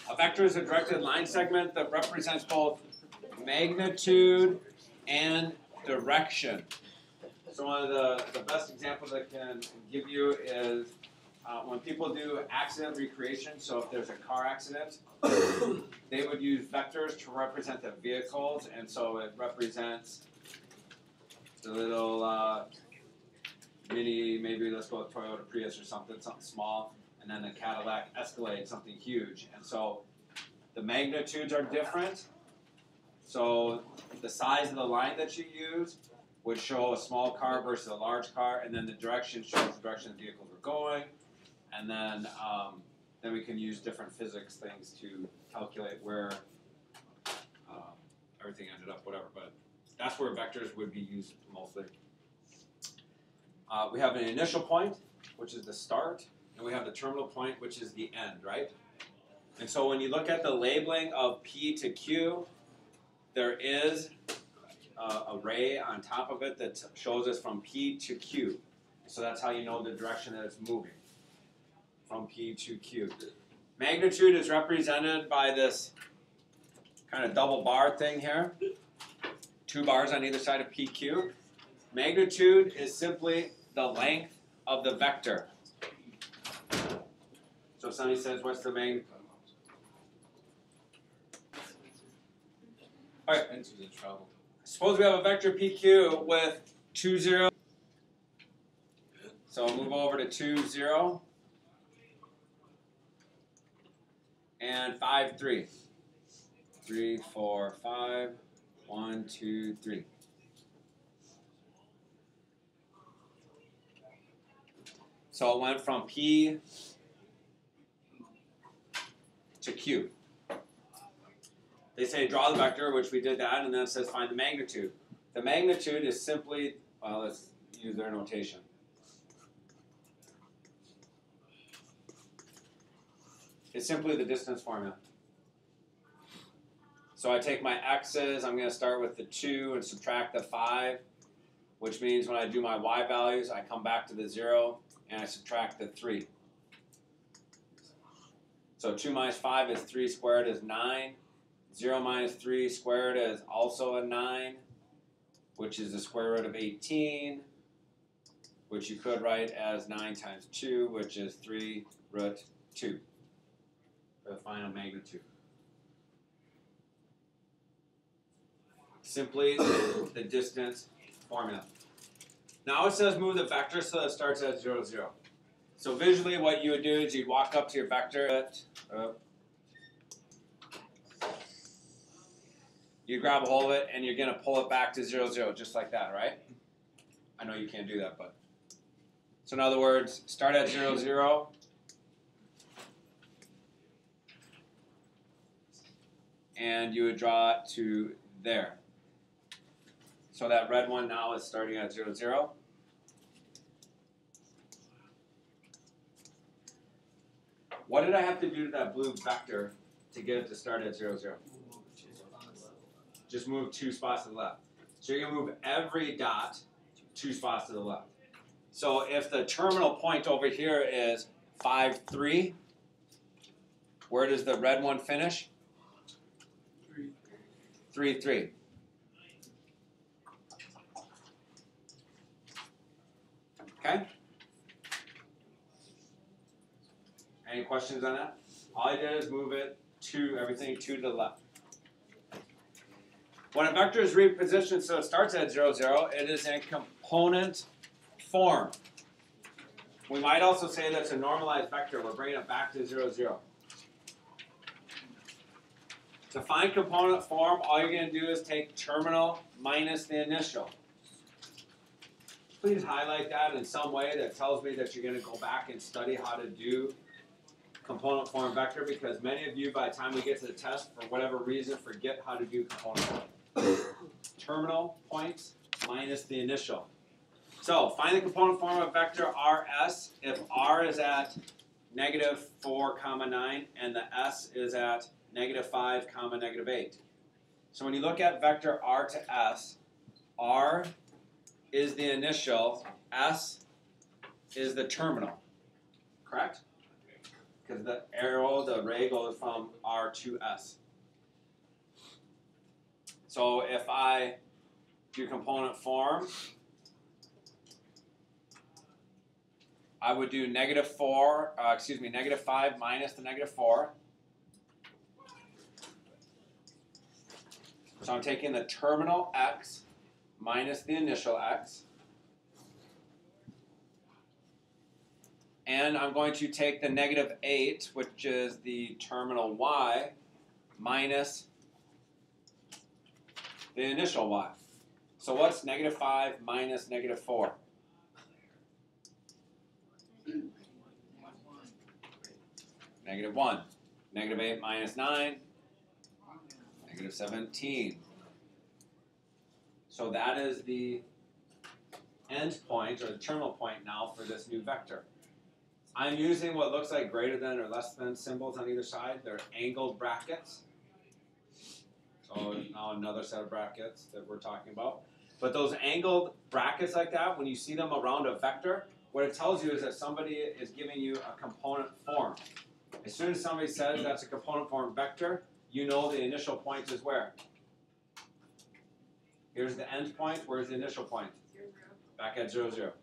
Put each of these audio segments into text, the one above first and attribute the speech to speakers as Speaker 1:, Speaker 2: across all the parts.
Speaker 1: A vector is a directed line segment that represents both magnitude and direction. So one of the best examples I can give you is when people do accident recreation. So if there's a car accident, they would use vectors to represent the vehicles, and so it represents the little mini, maybe let's go with Toyota Prius or something small, and then the Cadillac Escalade, something huge. And so the magnitudes are different. So the size of the line that you use would show a small car versus a large car, and then the direction shows the direction the vehicles are going, and then we can use different physics things to calculate where everything ended up, whatever. But that's where vectors would be used mostly. We have an initial point, which is the start, and we have the terminal point, which is the end, right? And so when you look at the labeling of P to Q, there is a ray on top of it that shows us from P to Q. So that's how you know the direction that it's moving, from P to Q. Magnitude is represented by this kind of double bar thing here. 2 bars on either side of PQ. Magnitude is simply the length of the vector. So if somebody says, what's the magnitude? All right. Suppose we have a vector PQ with 2, 0. So I'll move over to 2, 0. And 5, 3. 3, 4, 5. 1, 2, 3. So it went from P to Q. They say draw the vector, which we did that, and then it says find the magnitude. The magnitude is simply, well, let's use their notation. It's simply the distance formula. So I take my x's, I'm going to start with the 2 and subtract the 5, which means when I do my y values, I come back to the 0 and I subtract the 3. So 2 minus 5 is 3 squared is 9. 0 minus 3 squared is also a 9, which is the square root of 18, which you could write as 9 times 2, which is 3 root 2 for the final magnitude. Simply the distance formula. Now it says move the vector so it starts at 0, 0. So visually what you would do is you'd walk up to your vector. You grab a hold of it and you're going to pull it back to 0, 0, just like that, right? I know you can't do that, but. So in other words, start at 0, 0. And you would draw it to there. So that red one now is starting at 0, 0. What did I have to do to that blue vector to get it to start at 0, 0? Just move 2 spots to the left. So you're going to move every dot 2 spots to the left. So if the terminal point over here is 5, 3, where does the red one finish? 3, 3. Okay? Any questions on that? All I did is move it everything 2 to the left. When a vector is repositioned so it starts at 0, 0, it is in component form. We might also say that's a normalized vector. We're bringing it back to 0, 0. To find component form, all you're going to do is take terminal minus the initial. Please highlight that in some way that tells me that you're going to go back and study how to do component form vector, because many of you, by the time we get to the test, for whatever reason, forget how to do component form. Terminal points minus the initial. So find the component form of vector RS if R is at -4, 9, and the S is at -5, -8. So when you look at vector R to S, R is the initial, S is the terminal. correct? Because the arrow, the ray goes from R to S. So if I do component form, I would do negative 5 minus the negative 4. So I'm taking the terminal x minus the initial x. And I'm going to take the negative 8, which is the terminal y, minus the initial y. So what's negative 5 minus negative 4? Negative 1. Negative 8 minus 9, negative 17. So that is the end point, or the terminal point now for this new vector. I'm using what looks like greater than or less than symbols on either side. They're angled brackets. So now another set of brackets that we're talking about. But those angled brackets like that, when you see them around a vector, what it tells you is that somebody is giving you a component form. As soon as somebody says that's a component form vector, you know the initial point is where? Here's the end point. Where's the initial point?
Speaker 2: 0, 0.
Speaker 1: Back at 0, 0.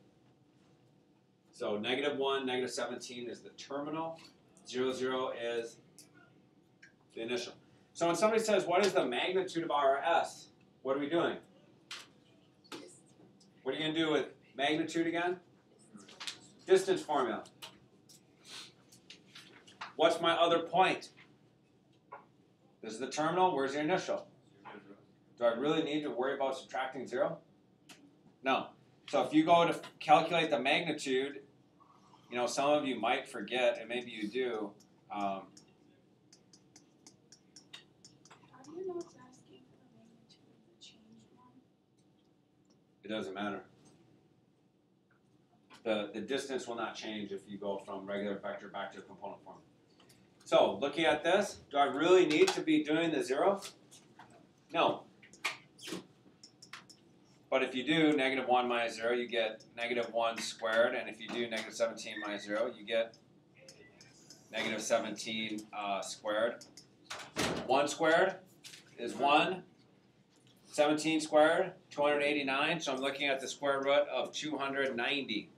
Speaker 1: So negative 1, negative 17 is the terminal. 0, 0 is the initial. So when somebody says, what is the magnitude of RS? What are we doing? What are you going to do with magnitude again? Distance formula. What's my other point? This is the terminal. Where's the initial? Do I really need to worry about subtracting 0? No. So if you go to calculate the magnitude, you know, some of you might forget, and maybe you do.
Speaker 2: How do you know it's asking for the magnitude of the changed one?
Speaker 1: It doesn't matter. The distance will not change if you go from regular vector back to a component form. So looking at this, do I really need to be doing the 0? No. But if you do negative 1 minus 0, you get negative 1 squared. And if you do negative 17 minus 0, you get negative 17 squared. 1 squared is 1. 17 squared, 289. So I'm looking at the square root of 290.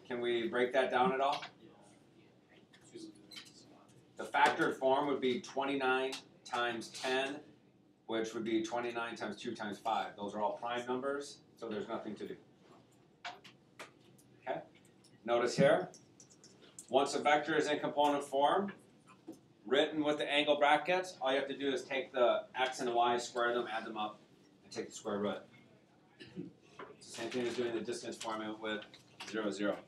Speaker 1: Can we break that down at all? The factored form would be 29 times 10, which would be 29 times 2 times 5. Those are all prime numbers, so there's nothing to do. Okay? Notice here, once a vector is in component form, written with the angle brackets, all you have to do is take the x and y, square them, add them up, and take the square root. It's the same thing as doing the distance formula with 0, 0.